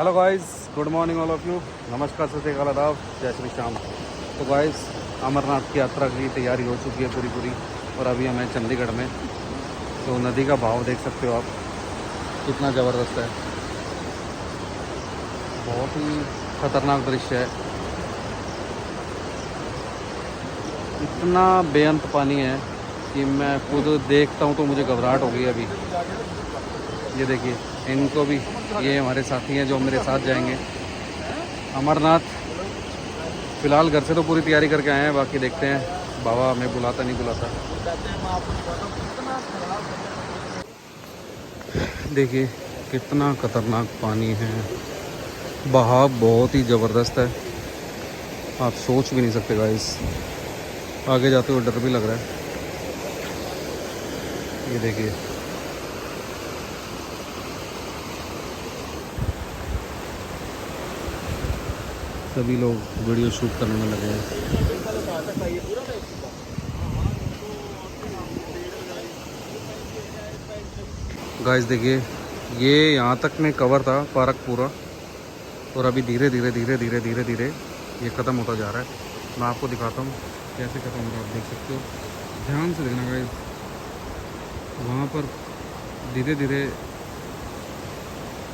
Hello guys, good morning all of you. नमस्कार, सत श्री अकाल, आदाब, जय श्री श्याम। तो गाइस, अमरनाथ की यात्रा की तैयारी हो चुकी है पूरी और अभी हम हैं चंडीगढ़ में। तो नदी का बहाव देख सकते हो आप, कितना ज़बरदस्त है। बहुत ही ख़तरनाक दृश्य है। इतना बेअंत पानी है कि मैं खुद देखता हूँ तो मुझे घबराहट हो गई अभी। ये देखिए, इनको भी, ये हमारे साथी हैं जो मेरे साथ जाएंगे अमरनाथ। फ़िलहाल घर से तो पूरी तैयारी करके आए हैं, बाकी देखते हैं बाबा हमें बुलाता नहीं बुलाता। देखिए कितना खतरनाक पानी है, बहाव बहुत ही ज़बरदस्त है, आप सोच भी नहीं सकते गाइस। आगे जाते हुए डर भी लग रहा है। ये देखिए, सभी लोग वीडियो शूट करने में लगे हैं। गाइस देखिए, ये यहाँ तक में कवर था पार्क पूरा, और अभी धीरे धीरे ये ख़त्म होता जा रहा है। मैं आपको दिखाता हूँ कैसे ख़त्म हो रहा है, आप देख सकते हो। ध्यान से देखना गाइस, वहाँ पर धीरे धीरे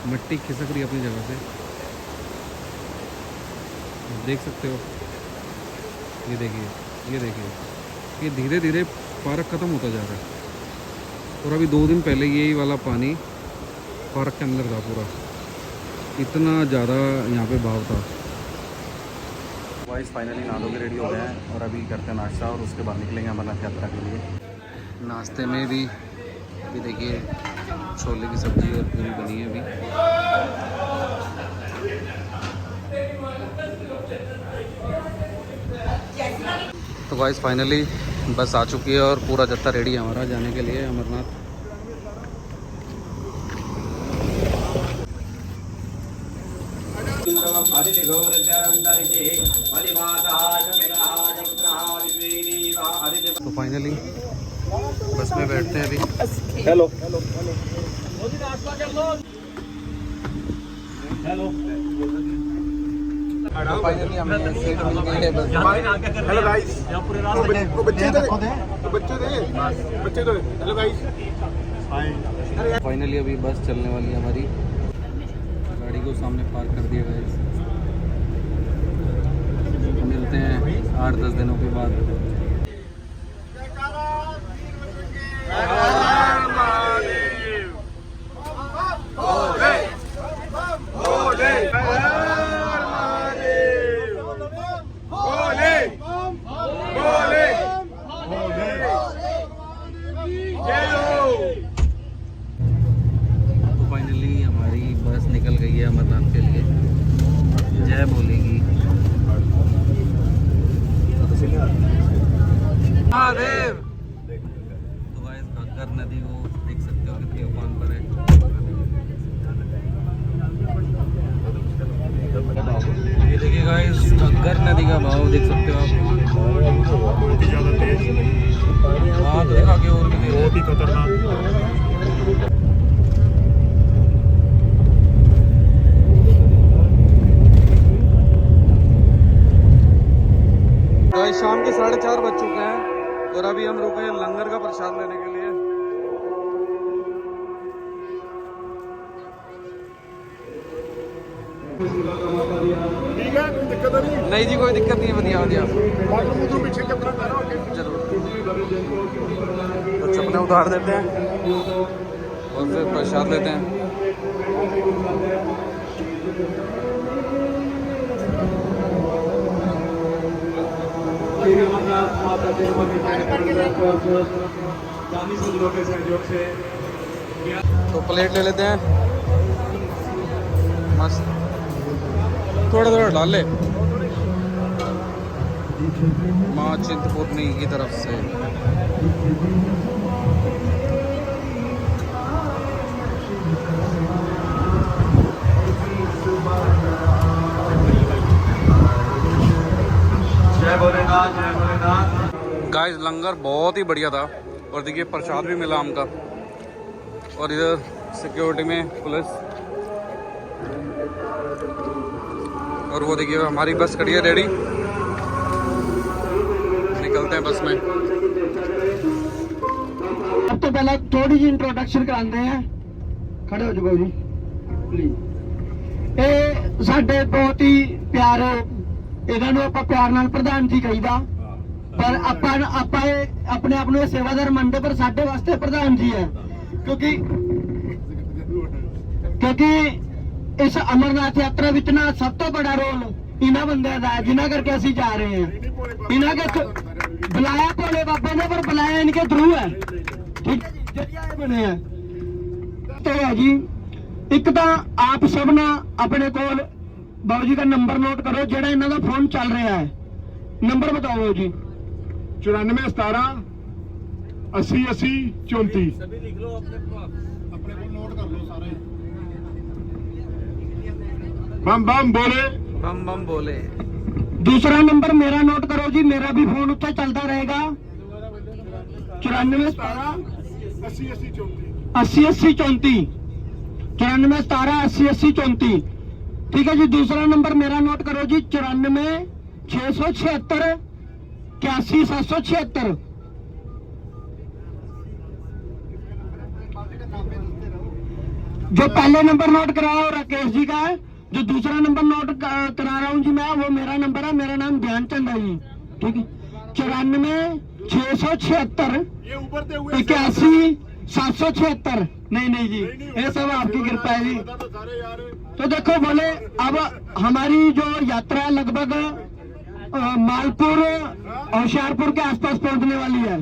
मिट्टी खिसक रही है अपनी जगह से, देख सकते हो। ये देखिए, ये धीरे धीरे पार्क ख़त्म होता जा रहा है। और अभी 2 दिन पहले यही वाला पानी पार्क के अंदर था पूरा, इतना ज़्यादा यहाँ पे भाव था। वाइस फाइनली नहा धो के रेडी हो गए हैं और अभी करते हैं नाश्ता और उसके बाद निकलेंगे अमरनाथ यात्रा के लिए। नाश्ते में भी देखिए छोले की सब्ज़ी और पूरी बनी है अभी। तो गाइस फाइनली बस आ चुकी है और पूरा जत्था रेडी है हमारा जाने के लिए अमरनाथ। तो फाइनली बस में बैठते हैं अभी। हेलो फाइनली हमें सीट मिल गई है बस। हेलो गाइस, बच्चे दे। हेलो गाइस, फाइनली अभी बस चलने वाली है हमारी। गाड़ी को सामने पार्क कर दिया गाइस। मिलते हैं 8-10 दिनों के बाद। तो फाइनली हमारी बस निकल गई है अमरनाथ के लिए। जय बोलेगी महादेव। तो गाइस, घग्गर नदी को देख सकते हो कितनी उफान पर है। ये देखिए गाइस, घग्गर नदी का बहाव देख सकते हो आप, बहुत ही ज़्यादा तेज, वहाँ तो देखा कि और भी बहुत ही खतरनाक। गाइस शाम के 4:30 बज चुके हैं और अभी हम रुके हैं लंगर का प्रसाद लेने के लिए। ठीक है, कोई दिक्कत नहीं। नहीं जी, कोई दिक्कत नहीं है, बढ़िया बाथरूम पीछे कैमरा करो। जरूर। तो चप्पलें उतार देते हैं और फिर प्रसाद लेते हैं। तो प्लेट ले लेते हैं मस्त, थोड़ा डाल ले। माँ चिंतपूर्णी की तरफ से। जय भोलेनाथ, जय भोलेनाथ। गाइस लंगर बहुत ही बढ़िया था और देखिए प्रसाद भी मिला आम का। और इधर सिक्योरिटी में पुलिस और वो देखिए हमारी बस खड़ी है रेडी, निकलते हैं बस में। अब तो पहले थोड़ी जी इंट्रोडक्शन कराते हैं, खड़े हो जाओ जी प्लीज। ਇਹ ਸਾਡੇ ਬਹੁਤ ਹੀ ਪਿਆਰੇ, ਇਹਨਾਂ ਨੂੰ ਆਪਾਂ ਪਿਆਰ ਨਾਲ ਪ੍ਰਧਾਨ ਜੀ ਕਹੀਦਾ, ਪਰ ਆਪਾਂ ਆਪਣੇ ਆਪ ਨੂੰ ਇਹ ਸੇਵਾਦਾਰ ਮੰਨਦੇ, ਪਰ ਸਾਡੇ ਵਾਸਤੇ ਪ੍ਰਧਾਨ ਜੀ ਹੈ, ਕਿਉਂਕਿ ਇਸ ਅਮਰਨਾਥ ਯਾਤਰਾ ਵਿੱਚ ਨਾ ਸਭ ਤੋਂ ਬੜਾ ਰੋਲ ਇਹਨਾਂ ਬੰਦਿਆਂ ਦਾ ਹੈ, ਜਿਨ੍ਹਾਂ ਕਰਕੇ ਅਸੀਂ ਜਾ ਰਹੇ हैं। ਇਹਨਾਂ के बुलाया भोले बाबा ने, पर बुलाया इनके थ्रू है, ठीक है जी, जरिया ये बने हैं। तो है जी, ਇੱਕ ਤਾਂ ਆਪ ਸਭ ਨੇ ਆਪਣੇ ਕੋਲ ਬਾਬੂ ਜੀ ਦਾ ਨੰਬਰ ਨੋਟ ਕਰੋ, ਜਿਹੜਾ ਇਹਨਾਂ ਦਾ ਫੋਨ ਚੱਲ ਰਿਹਾ ਹੈ। ਨੰਬਰ ਬਤਾਓ ਜੀ। 94 17 80 80 34। सभी लिख लो अपने को नोट कर लो सारे। बम बम बोले, बम बम बोले। दूसरा नंबर मेरा नोट करो जी, मेरा भी फोन उत्ते चलता रहेगा। 94 17 80 80 34। 80 80 34। 94 17 80 80 34। ठीक है जी। दूसरा नंबर मेरा नोट करो जी, 94 676 81 776। जो पहले नंबर नोट कराया वो राकेश जी का है, जो दूसरा नंबर नोट करा रहा हूँ जी मैं, वो मेरा नंबर है, मेरा नाम ध्यानचंद है जी। ठीक है। 94 676 ये उभरते हुए 81 776। नहीं जी, ये सब आपकी कृपा है जी। तो सारे यार तो देखो बोले, अब हमारी जो यात्रा लगभग मालपुर और होशियारपुर के आसपास पहुंचने वाली है।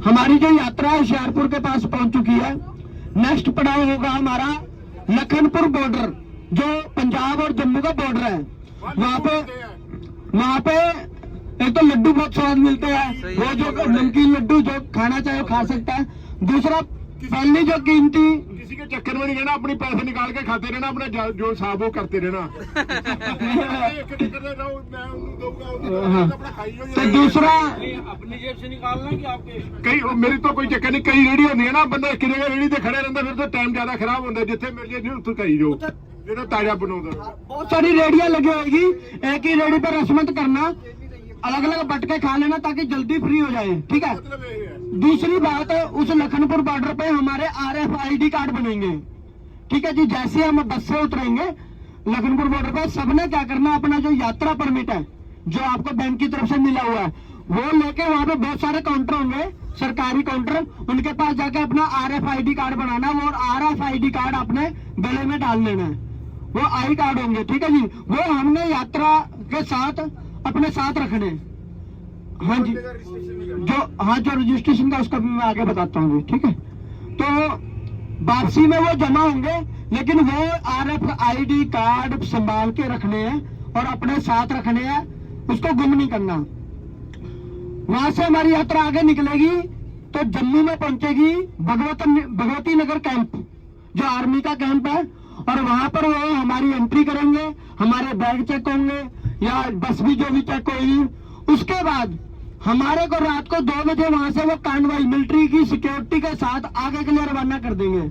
हमारी जो यात्रा होशियारपुर के पास पहुंच चुकी है। नेक्स्ट पड़ाव होगा हमारा लखनपुर बॉर्डर, जो पंजाब और जम्मू का बॉर्डर है। वहाँ पे एक तो लड्डू बहुत स्वाद मिलते हैं, वो जो नमकीन लड्डू जो खाना चाहे वो खा सकता है। दूसरा पहली जो कीमती, किसी के चक्कर में नहीं रहना, अपनी पैसे निकाल के खाते रहना, अपने जो साहब वो करते रहना। एक चक्कर में रहो, मैं उन्हें दूंगा, उन्हें अपना खाइयो। तो दूसरा अपनी जेब से निकालना कि आपके कई, मेरी तो कोई चक्कर नहीं, कई रेडी होती है ना, बंदा एक जगह रेडी से खड़े रहता, फिर तो टाइम ज्यादा खराब होता है। जिथे मिल जाए उत्थे कही जो जो ताजा बनाओ। बहुत सारी रेडियां लगी होगी, एक ही रेडी पर रश मत करना, अलग अलग बट के खा लेना ताकि जल्दी फ्री हो जाए। ठीक है। मतलब यही है। दूसरी बात, उस लखनपुर बॉर्डर पे हमारे RFID कार्ड बनेंगे। ठीक है जी। जैसे हम बस से उतरेंगे लखनपुर बॉर्डर पे, सबने क्या करना, अपना जो यात्रा परमिट है जो आपको बैंक की तरफ से मिला हुआ है, वो लेके वहाँ पे बहुत सारे काउंटर होंगे, सरकारी काउंटर, उनके पास जाके अपना RFID कार्ड बनाना। वो RFID कार्ड अपने गले में डाल लेना है, वो आई कार्ड होंगे। ठीक है जी। वो हमने यात्रा के साथ अपने साथ रखने। हाँ जी, जो रजिस्ट्रेशन का उसका भी मैं आगे बताता हूँ। ठीक है। तो वापसी में वो जमा होंगे, लेकिन वो RFID कार्ड संभाल के रखने हैं और अपने साथ रखने हैं, उसको गुम नहीं करना। वहां से हमारी यात्रा आगे निकलेगी तो जम्मू में पहुंचेगी भगवती नगर कैंप, जो आर्मी का कैंप है, और वहां पर वो हमारी एंट्री करेंगे, हमारे बैग चेक होंगे या बस भी जो भी चेक होगी। उसके बाद हमारे को रात को 2 बजे वहां से वो कानवाई मिलिट्री की सिक्योरिटी के साथ आगे के लिए रवाना कर देंगे।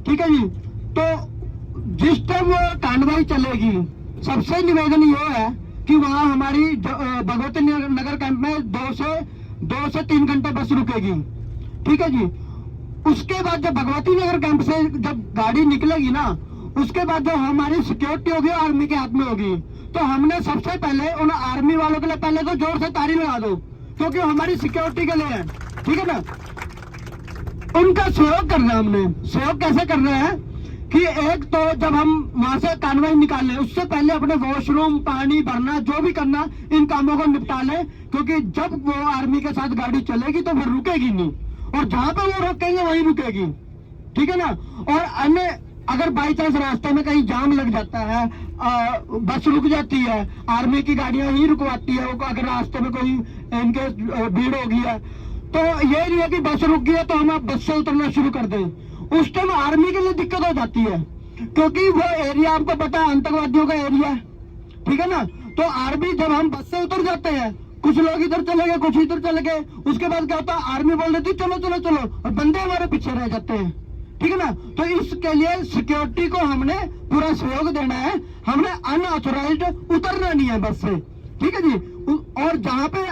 ठीक है जी। तो जिस टाइम वो कानवाई चलेगी, सबसे निवेदन ये है कि वहां हमारी भगवती नगर कैंप में 2 से 3 घंटे बस रुकेगी। ठीक है जी। उसके बाद जब भगवती नगर कैंप से जब गाड़ी निकलेगी ना, उसके बाद जो हमारी सिक्योरिटी होगी आर्मी के हाथ में होगी, तो हमने सबसे पहले उन आर्मी वालों के लिए पहले तो जोर से ताली लगा दो, क्योंकि हमारी सिक्योरिटी के लिए है। ठीक है ना। उनका सहयोग करना है हमने। सहयोग कैसे करना है कि एक तो जब हम वहां से कानवाई निकाल लें, उससे पहले अपने वॉशरूम, पानी भरना, जो भी करना, इन कामों को निपटा लें, क्योंकि जब वो आर्मी के साथ गाड़ी चलेगी तो फिर रुकेगी नहीं, और जहां पर वो रोकेंगे वहीं रुकेगी। ठीक है ना। और अन्य अगर बाई चांस रास्ते में कहीं जाम लग जाता है, बस रुक जाती है, आर्मी की गाड़ियां ही रुकवाती है, वो अगर रास्ते में कोई इनके भीड़ हो गई है, तो ये नहीं है कि बस रुक गई है तो हम अब बस से उतरना शुरू कर दें। उस टाइम आर्मी के लिए दिक्कत हो जाती है, क्योंकि वो एरिया आपको पता है आतंकवादियों का एरिया है। ठीक है ना। तो आर्मी जब हम बस से उतर जाते हैं, कुछ लोग इधर चले गए, कुछ इधर चले गए, उसके बाद क्या होता है, आर्मी बोल देती चलो चलो चलो, और बंदे हमारे पीछे रह जाते हैं। ठीक है ना। तो इसके लिए सिक्योरिटी को हमने पूरा सहयोग देना है, हमने अनऑथोराइज्ड उतरना नहीं है बस से, ठीक है जी। और जहाँ पे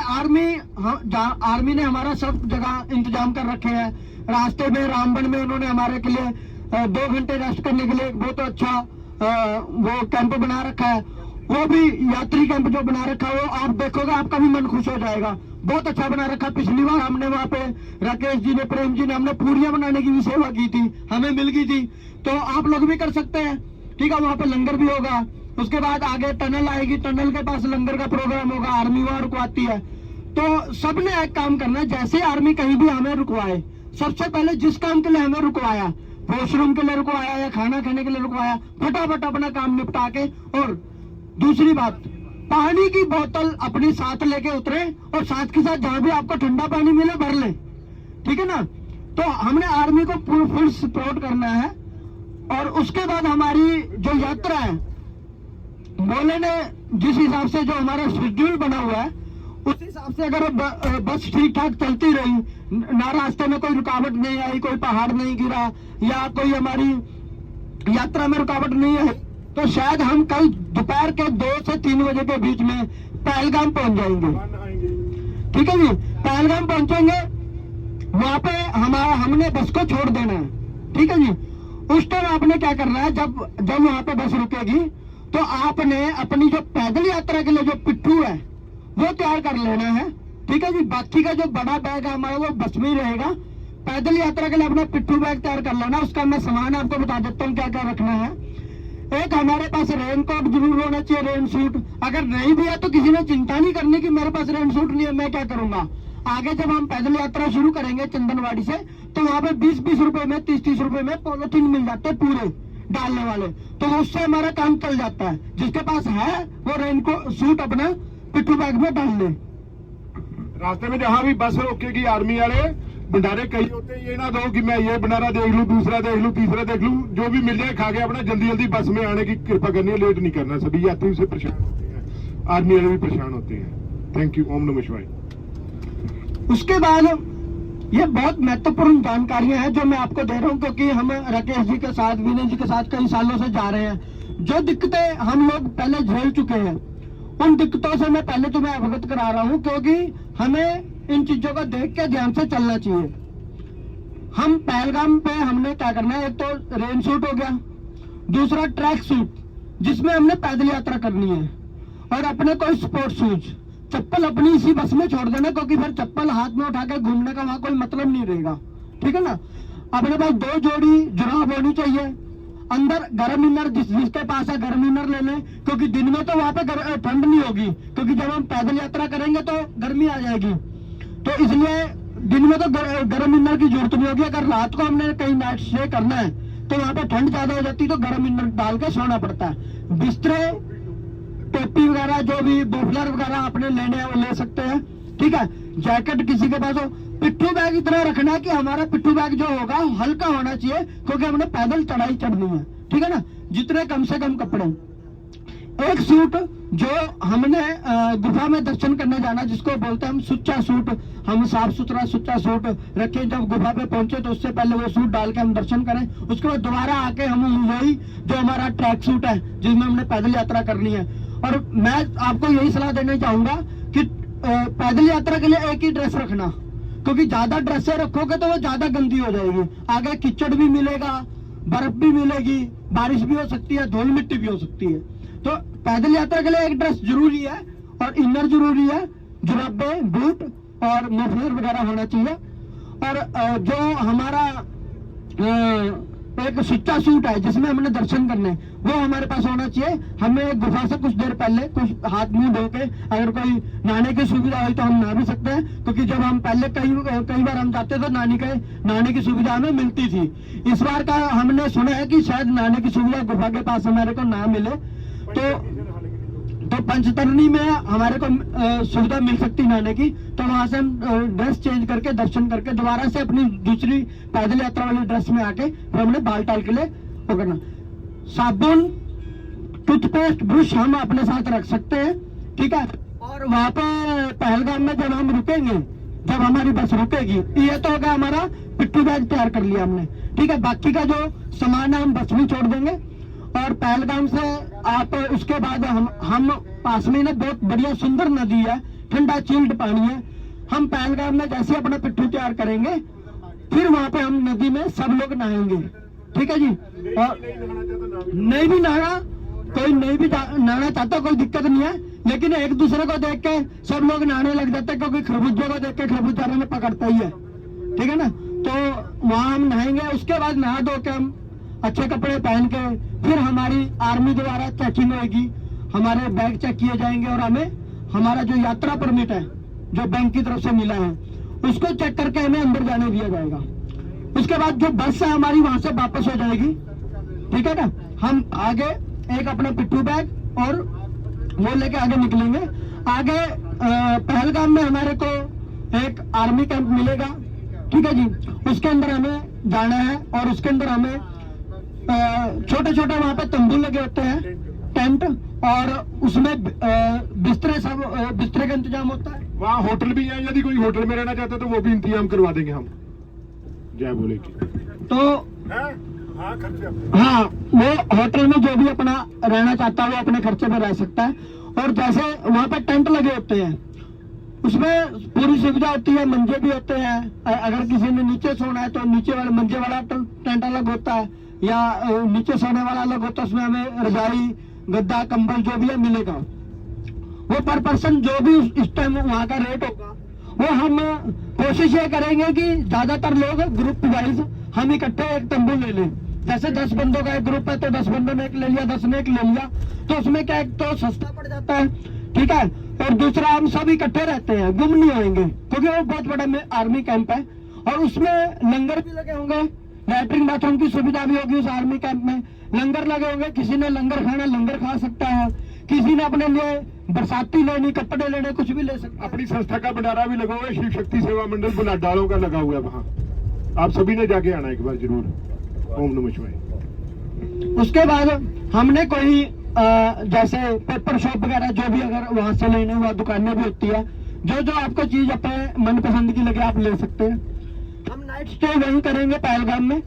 आर्मी ने हमारा सब जगह इंतजाम कर रखे हैं, रास्ते में रामबन में उन्होंने हमारे के लिए 2 घंटे रेस्ट करने के लिए बहुत अच्छा वो कैंप बना रखा है, वो भी यात्री कैंप जो बना रखा है वो आप देखोगे आपका भी मन खुश हो जाएगा, बहुत अच्छा बना रखा। पिछली बार हमने वहाँ पे राकेश जी ने, प्रेम जी ने, हमने पूरियां बनाने की भी सेवा की थी, हमें मिल गई थी, तो आप लोग भी कर सकते हैं, ठीक है। वहाँ पे लंगर भी होगा, उसके बाद आगे टनल आएगी, टनल के पास लंगर का प्रोग्राम होगा, आर्मी वहाँ रुकवाती है। तो सबने एक काम करना है, जैसे आर्मी कहीं भी हमें रुकवाए, सबसे पहले जिस काम के लिए हमें रुकवाया, वॉशरूम के लिए रुकवाया या खाना खाने के लिए रुकवाया, फटाफट अपना काम निपटा के, और दूसरी बात, पानी की बोतल अपने साथ लेके उतरे, और साथ के साथ जहां भी आपको ठंडा पानी मिले भर ले, ठीक है ना। तो हमने आर्मी को फुल सपोर्ट करना है। और उसके बाद हमारी जो यात्रा है, बोले ने जिस हिसाब से जो हमारा शेड्यूल बना हुआ है, उस हिसाब से अगर बस ठीक ठाक चलती रही, ना रास्ते में कोई रुकावट नहीं आई, कोई पहाड़ नहीं गिरा, या कोई हमारी यात्रा में रुकावट नहीं आई, तो शायद हम कल दोपहर के 2 से 3 बजे के बीच में पहलगाम पहुंच जाएंगे, ठीक है जी। पहलगाम पहुंचेंगे, वहां पे हमने बस को छोड़ देना है, ठीक है जी। उस टाइम आपने क्या करना है, जब वहां पे बस रुकेगी तो आपने अपनी जो पैदल यात्रा के लिए जो पिट्ठू है वो तैयार कर लेना है, ठीक है जी। बाकी का जो बड़ा बैग है हमारा वो बस में ही रहेगा। पैदल यात्रा के लिए अपना पिट्ठू बैग तैयार कर लेना। उसका मैं सामान आपको बता देता हूँ क्या क्या रखना है। एक हमारे पास रेनकोट जरूर होना चाहिए, रेन सूट। अगर नहीं भी है तो किसी ने चिंता नहीं करनी कि मेरे पास रेन सूट नहीं है, मैं क्या करूंगा। आगे जब हम पैदल यात्रा शुरू करेंगे चंदनवाड़ी से, तो वहां पे 20-20 रुपए में, 30-30 रुपए में पॉलिथीन मिल जाते हैं पूरे डालने वाले, तो उससे हमारा काम चल जाता है। जिसके पास है वो रेनकोट सूट अपना पिट्ठू बैग में डाल ले। रास्ते में जहाँ भी बस रोकेगी आर्मी वाले, भंडारे कई होते हैं, ये ना दो कि मैं ये भंडारा देख लूं, दूसरा देख लूं, तीसरा देख लूं, जो भी मिल जाए खा के अपना जल्दी जल्दी बस में आने की कृपा करनी है, लेट नहीं करना। सभी यात्री उससे परेशान होते हैं, आर्मी वाले भी परेशान होते हैं। Thank you. ओम नमः शिवाय। उसके बाद ये बहुत महत्वपूर्ण जानकारियां हैं जो मैं आपको दे रहा हूं, क्योंकि हम राकेश जी के साथ, विनय जी के साथ कई सालों से जा रहे हैं। जो दिक्कतें हम लोग पहले झेल चुके हैं, उन दिक्कतों से मैं पहले तुम्हें अवगत करा रहा हूं, क्योंकि हमें इन चीजों को देख के ध्यान से चलना चाहिए। हम पहलगाम पे हमने क्या करना है, एक तो रेन सूट हो गया, दूसरा ट्रैक सूट जिसमें हमने पैदल यात्रा करनी है, और अपने कोई स्पोर्ट्स शूज। चप्पल अपनी इसी बस में छोड़ देना, क्योंकि फिर चप्पल हाथ में उठा के घूमने का वहां कोई मतलब नहीं रहेगा, ठीक है ना। अपने पास 2 जोड़ी जुराब होनी चाहिए। अंदर गर्म इनर, जिसके पास है गर्म इनर ले लें, क्योंकि दिन में तो वहां पे ठंड नहीं होगी, क्योंकि जब हम पैदल यात्रा करेंगे तो गर्मी आ जाएगी, तो इसलिए दिन में तो गर्म इनर की जरूरत नहीं होगी। अगर रात को हमने कहीं नाइट स्टे करना है तो वहां पे ठंड ज्यादा हो जाती है, तो गर्म इनर डाल के सोना पड़ता है। बिस्तरे, टोपी वगैरह, जो भी बफलर वगैरह आपने लेने हैं वो ले सकते हैं, ठीक है। जैकेट किसी के पास हो। पिट्ठू बैग इतना रखना है कि हमारा पिट्ठू बैग जो होगा हल्का होना चाहिए, क्योंकि हमने पैदल चढ़ाई चढ़नी है, ठीक है ना। जितने कम से कम कपड़े, एक सूट जो हमने गुफा में दर्शन करने जाना, जिसको बोलते हैं हम सुच्चा सूट, हम साफ सुथरा सुच्चा सूट रखें। जब गुफा पे पहुंचे तो उससे पहले वो सूट डाल के हम दर्शन करें, उसके बाद दोबारा आके हम वही जो हमारा ट्रैक सूट है जिसमें हमने पैदल यात्रा करनी है। और मैं आपको यही सलाह देना चाहूंगा कि पैदल यात्रा के लिए एक ही ड्रेस रखना, क्योंकि ज्यादा ड्रेसें रखोगे तो वो ज्यादा गंदी हो जाएगी। आगे कीचड़ भी मिलेगा, बर्फ भी मिलेगी, बारिश भी हो सकती है, धूल मिट्टी भी हो सकती है। तो पैदल यात्रा के लिए एक ड्रेस जरूरी है, और इनर जरूरी है, जुराबे, बूट और मफलर वगैरह होना चाहिए। और जो हमारा एक सुच्चा सूट है जिसमें हमने दर्शन करने, वो हमारे पास होना चाहिए। हमें गुफा से कुछ देर पहले कुछ हाथ मुंह धो के, अगर कोई नहाने की सुविधा हुई तो हम नहा भी सकते हैं, क्योंकि जब हम पहले कई बार हम जाते तो नहाने की सुविधा हमें मिलती थी। इस बार का हमने सुना है कि शायद नहाने की सुविधा गुफा के पास हमारे को ना मिले, तो पंचतरणी में हमारे को सुविधा मिल सकती नहाने की, तो वहां से हम ड्रेस चेंज करके दर्शन करके दोबारा से अपनी दूसरी पैदल यात्रा वाली ड्रेस में आके फिर हमने बाल टाल के लिए वो करना। साबुन, टूथपेस्ट, ब्रश हम अपने साथ रख सकते हैं, ठीक है। और वहां पे पहलगाम में जब हम रुकेंगे, जब हमारी बस रुकेगी, ये तो होगा हमारा पिट्ठू बैग तैयार कर लिया हमने, ठीक है। बाकी का जो सामान है हम बस में छोड़ देंगे। और पहलगाम से आप उसके बाद हम पास में ना बहुत बढ़िया सुंदर नदी है, ठंडा चिल्ड पानी है। हम पहलगाम में जैसे अपना पिट्ठू तैयार करेंगे, फिर वहां पे हम नदी में सब लोग नहाएंगे, ठीक है जी। और नहीं भी नहाना, कोई नहीं भी नहाना चाहता, कोई दिक्कत नहीं है, लेकिन एक दूसरे को देख के सब लोग नहाने लग जाते हैं, क्योंकि खरबूजे को देख के खरबूजा में पकड़ता ही है, ठीक है ना। तो वहां हम नहाएंगे, उसके बाद नहा धो के हम अच्छे कपड़े पहन के फिर हमारी आर्मी द्वारा चेकिंग होगी, हमारे बैग चेक किए जाएंगे और हमें हमारा जो यात्रा परमिट है जो बैंक की तरफ से मिला है उसको चेक करके हमें अंदर जाने दिया जाएगा। उसके बाद जो बस है हमारी वहां से वापस हो जाएगी, ठीक है ना। हम आगे एक अपना पिट्ठू बैग और वो लेके आगे निकलेंगे। आगे पहलगाम में हमारे को एक आर्मी कैंप मिलेगा, ठीक है जी। उसके अंदर हमें जाना है और उसके अंदर हमें छोटे छोटे वहां पे तंबू लगे होते हैं, टेंट, और उसमें बिस्तरे बिस्तरे का इंतजाम होता है। वहाँ होटल भी है, यदि कोई होटल में रहना चाहता है तो वो भी इंतजाम करवा देंगे हम। जय बोले की तो हाँ खर्चे अपने। हाँ, वो होटल में जो भी अपना रहना चाहता है वो अपने खर्चे में रह सकता है। और जैसे वहाँ पे टेंट लगे होते हैं उसमें पूरी सुविधा होती है, मंजे भी होते हैं। अगर किसी ने नीचे सोना है तो नीचे वाले मंजे वाला टेंट अलग होता है, या नीचे सोने वाला अलग होता है। उसमें हमें रजाई, गद्दा, कंबल जो भी है मिलेगा। वो पर पर्सन जो भी इस टाइम वहाँ का रेट होगा वो हम कोशिश ये करेंगे कि ज्यादातर लोग ग्रुप वाइज हम इकट्ठे एक तंबू ले लें। जैसे 10 बंदों का एक ग्रुप है तो 10 बंदों ने एक ले लिया, 10 ने एक ले लिया, तो उसमें क्या, एक तो सस्ता पड़ जाता है, ठीक है। और दूसरा हम सब इकट्ठे रहते हैं, गुम नहीं होंगे, क्योंकि वो बहुत बड़ा आर्मी कैंप है। और उसमें लंगर भी लगे होंगे, लैट्रिन बाथरूम की सुविधा भी होगी उस आर्मी कैंप में। लंगर लगे होंगे, किसी ने लंगर खाना लंगर खा सकता है, किसी ने अपने लिए बरसाती लेनी, कपड़े लेने, कुछ भी ले सकता है। अपनी संस्था का भंडारा भी लगा हुआ है, शिव शक्ति सेवा मंडल बुलाडालों का लगा हुआ है वहाँ। आप सभी ने जाके आना एक बार जरूर। ओम नमः शिवाय। उसके बाद हमने कोई जैसे पेपर शॉप वगैरह जो भी अगर वहां से लेने हुआ, दुकानें भी होती है, जो जो आपको चीज अपने मनपसंद की लगे आप ले सकते हैं। हम नाइट स्टे वहीं करेंगे पहलगाम में।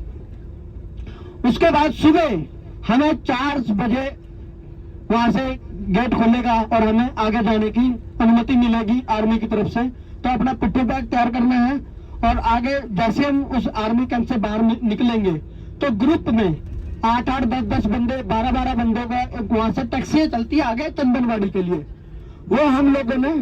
उसके बाद सुबह हमें 4 बजे वहां से गेट खोलेगा और हमें आगे जाने की अनुमति मिलेगी आर्मी की तरफ से। तो अपना पिट्ठू बैग तैयार करना है और आगे जैसे हम उस आर्मी कैंप से बाहर निकलेंगे तो ग्रुप में 8-8, 10-10 बंदे, 12-12 बंदों का वहां से टैक्सी चलती है आगे चंदनवाड़ी के लिए। वो हम लोगों ने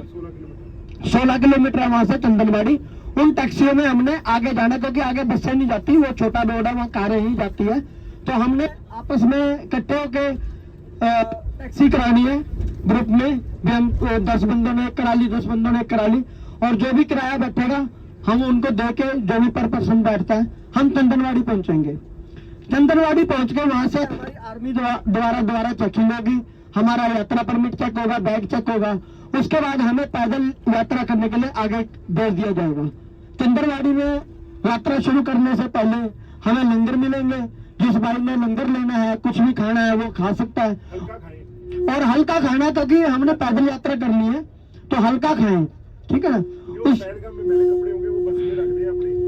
16 किलोमीटर है वहां से चंदनवाड़ी। उन टैक्सियों में हमने आगे जाना, क्योंकि आगे बसें नहीं जाती, वो छोटा रोड है, वहाँ कारें ही जाती है। तो हमने आपस में इकट्ठे होकर टैक्सी करानी है ग्रुप में भी। हम 10 बंदों ने करा ली, 10 बंदों ने करा ली, और जो भी किराया बैठेगा हम उनको दे के, जो भी पर पर्सन बैठता है, हम चंदनवाड़ी पहुंचेंगे। चंदनवाड़ी पहुंच के वहां से हमारी आर्मी द्वारा चेकिंग होगी, हमारा यात्रा परमिट चेक होगा, बैग चेक होगा। उसके बाद हमें पैदल यात्रा करने के लिए आगे भेज दिया जाएगा। चंदनवाड़ी में यात्रा शुरू करने से पहले हमें लंगर मिलेंगे। जिस भाई ने लंगर लेना है, कुछ भी खाना है, वो खा सकता है। और हल्का खाना, क्योंकि हमने पैदल यात्रा करनी है तो हल्का खाएं, ठीक है ना। उस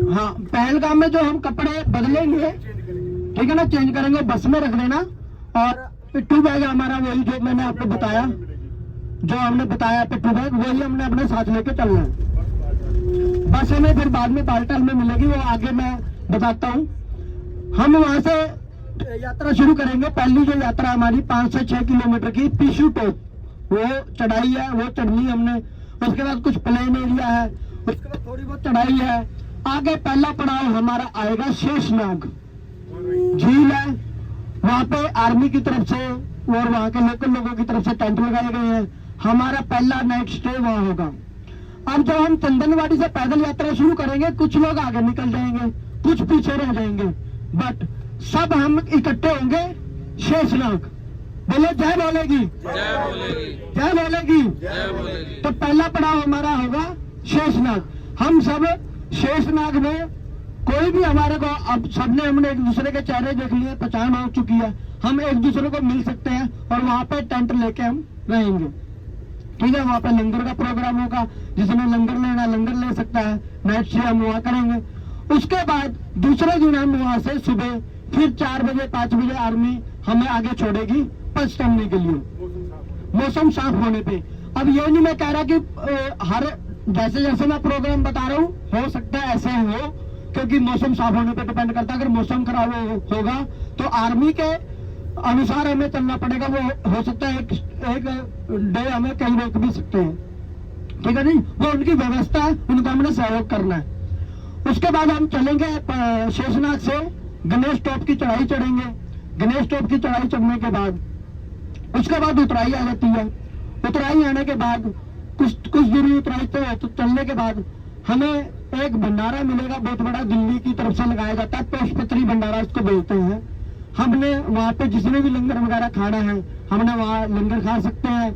हाँ, पहलगाम में जो हम कपड़े बदलेंगे, ठीक है ना, चेंज करेंगे, बस में रख देना। और पिट्ठू बैग हमारा वही जो मैंने आपको बताया, जो हमने बताया पिट्ठू बैग वही हमने अपने साथ लेके चलना है। बस हमें फिर बाद में बालटाल में मिलेगी, वो आगे मैं बताता हूँ। हम वहां से यात्रा शुरू करेंगे। पहली जो यात्रा हमारी 5 से 6 किलोमीटर की पीशू टॉप, वो चढ़ाई है, वो चढ़नी हमने। उसके बाद कुछ प्लेन एरिया है, उसके बाद थोड़ी बहुत चढ़ाई है। आगे पहला पड़ाव हमारा आएगा शेषनाग झील है, वहां पे आर्मी की तरफ से और वहां के लोकल लोगों की तरफ से टेंट लगाए गए हैं। हमारा पहला नाइट स्टे वहां होगा। अब जब हम चंदनवाड़ी से पैदल यात्रा शुरू करेंगे, कुछ लोग आगे निकल जाएंगे, कुछ पीछे रह जाएंगे, बट सब हम इकट्ठे होंगे शेषनाग। बोले जय बोलेगी, जय बोलेगी, जय बोलेगी, जय बोलेगी। तो पहला पड़ाव हमारा होगा शेषनाग। हम सब शेषनाग में कोई भी हमारे को, अब सबने हमने एक दूसरे के चेहरे देख लिए, पहचान हो चुकी है, हम एक दूसरे को मिल सकते हैं और वहां पे टेंट लेके हम रहेंगे, ठीक है। वहां पे लंगर का प्रोग्राम होगा, जिसने लंगर लेना लंगर ले सकता है। नाइट स्टे हम वहां करेंगे। उसके बाद दूसरे दिन हम वहां से सुबह फिर 4 बजे 5 बजे आर्मी हमें आगे छोड़ेगी पंचतरनी के लिए, मौसम साफ होने पे। अब ये नहीं मैं कह रहा कि हर जैसे जैसे मैं प्रोग्राम बता रहा हूँ हो सकता है ऐसे हो, क्योंकि मौसम साफ होने पे डिपेंड करता है। अगर मौसम खराब होगा तो आर्मी के अनुसार हमें चलना पड़ेगा। वो हो सकता है एक डे हमें कहीं रोक भी सकते हैं, ठीक है नहीं, वो उनकी व्यवस्था है, उनको हमने सहयोग करना है। उसके बाद हम चलेंगे शेषनाग से गणेश टॉप की चढ़ाई चढ़ेंगे। गणेश टॉप की चढ़ाई चढ़ने के बाद उसके बाद उतराई आ जाती है। उतराई आने के बाद कुछ दूरी उतराई तो चलने के बाद हमें एक भंडारा मिलेगा बहुत बड़ा, दिल्ली की तरफ से लगाया जाता है, पुष्पत्री भंडारा इसको बोलते हैं। हमने वहाँ पे जिसने भी लंगर वगैरह खाना है हमने वहाँ लंगर खा सकते हैं।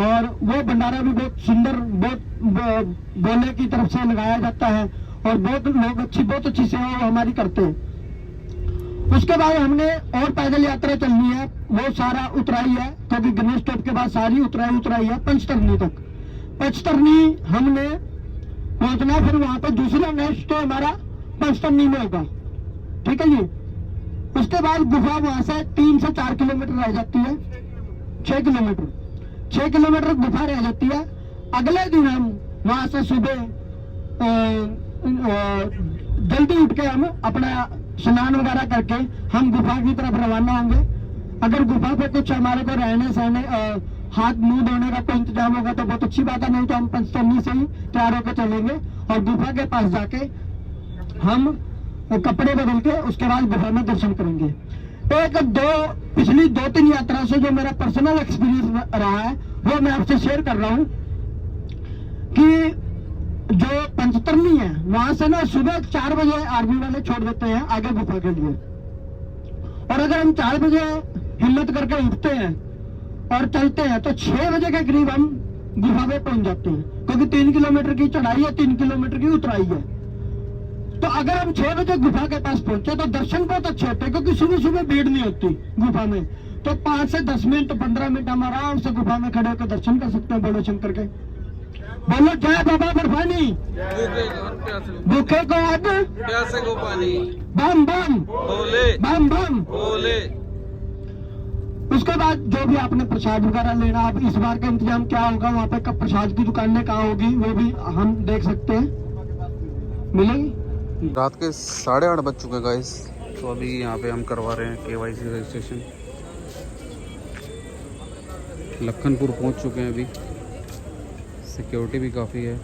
और वो भंडारा भी बहुत सुंदर, बहुत बोले की तरफ से लगाया जाता है और बहुत लोग बहुत अच्छी सेवा हमारी करते हैं। उसके बाद हमने और पैदल यात्रा चलनी है, वो सारा उतराई है, क्योंकि गणेश टॉप के बाद सारी उतराई है पंचतरनी तक। पंचतरनी हमने पहुंचना, फिर वहां पे दूसरा नेक्स्ट तो हमारा पंचतरनी में होगा, ठीक है जी। उसके बाद गुफा वहां से 3 से 4 किलोमीटर रह जाती है, 6 किलोमीटर गुफा रह जाती है। अगले दिन हम वहां से सुबह जल्दी उठ के हम अपना स्नान वगैरह करके हम गुफा की तरफ रवाना होंगे। अगर गुफा पे कुछ हमारे को रहने सहने हाथ मुंह धोने का कोई इंतजाम होगा तो बहुत अच्छी बात है, नहीं तो हम पंचतरनी से ही तैयार होकर चलेंगे और गुफा के पास जाके हम कपड़े बदल के उसके बाद गुफा में दर्शन करेंगे। पिछली 2-3 यात्रा से जो मेरा पर्सनल एक्सपीरियंस रहा है वो मैं आपसे शेयर कर रहा हूँ कि जो पंचतरनी है वहां से ना सुबह 4 बजे आर्मी वाले छोड़ देते हैं आगे गुफा के लिए, और अगर हम 4 बजे हिम्मत करके उठते हैं और चलते हैं तो 6 बजे के करीब हम गुफा में पहुंच जाते हैं, क्योंकि 3 किलोमीटर की चढ़ाई है, 3 किलोमीटर की उतराई है। तो अगर हम 6 बजे गुफा के पास पहुंचे तो दर्शन बहुत अच्छे होते हैं, क्योंकि सुबह सुबह भीड़ नहीं होती गुफा में। तो 5 से 10 मिनट 15 मिनट हम आराम से गुफा में खड़े होकर दर्शन कर सकते हैं बोलो शंकर के। बोलो जय बाबा बर्फानी, भूखे को अब प्यासे को पानी, बम बम बोले बम बम। बोले। उसके बाद जो भी आपने प्रसाद वगैरह लेना, अब इस बार का इंतजाम क्या होगा वहाँ पे, कब प्रसाद की दुकानें कहाँ होगी वो भी हम देख सकते हैं, मिलेगी। रात के 8:30 बज चुके गाइस, तो अभी यहाँ पे हम करवा रहे हैं KYC रजिस्ट्रेशन। लखनपुर पहुँच चुके हैं अभी, सिक्योरिटी भी काफ़ी है।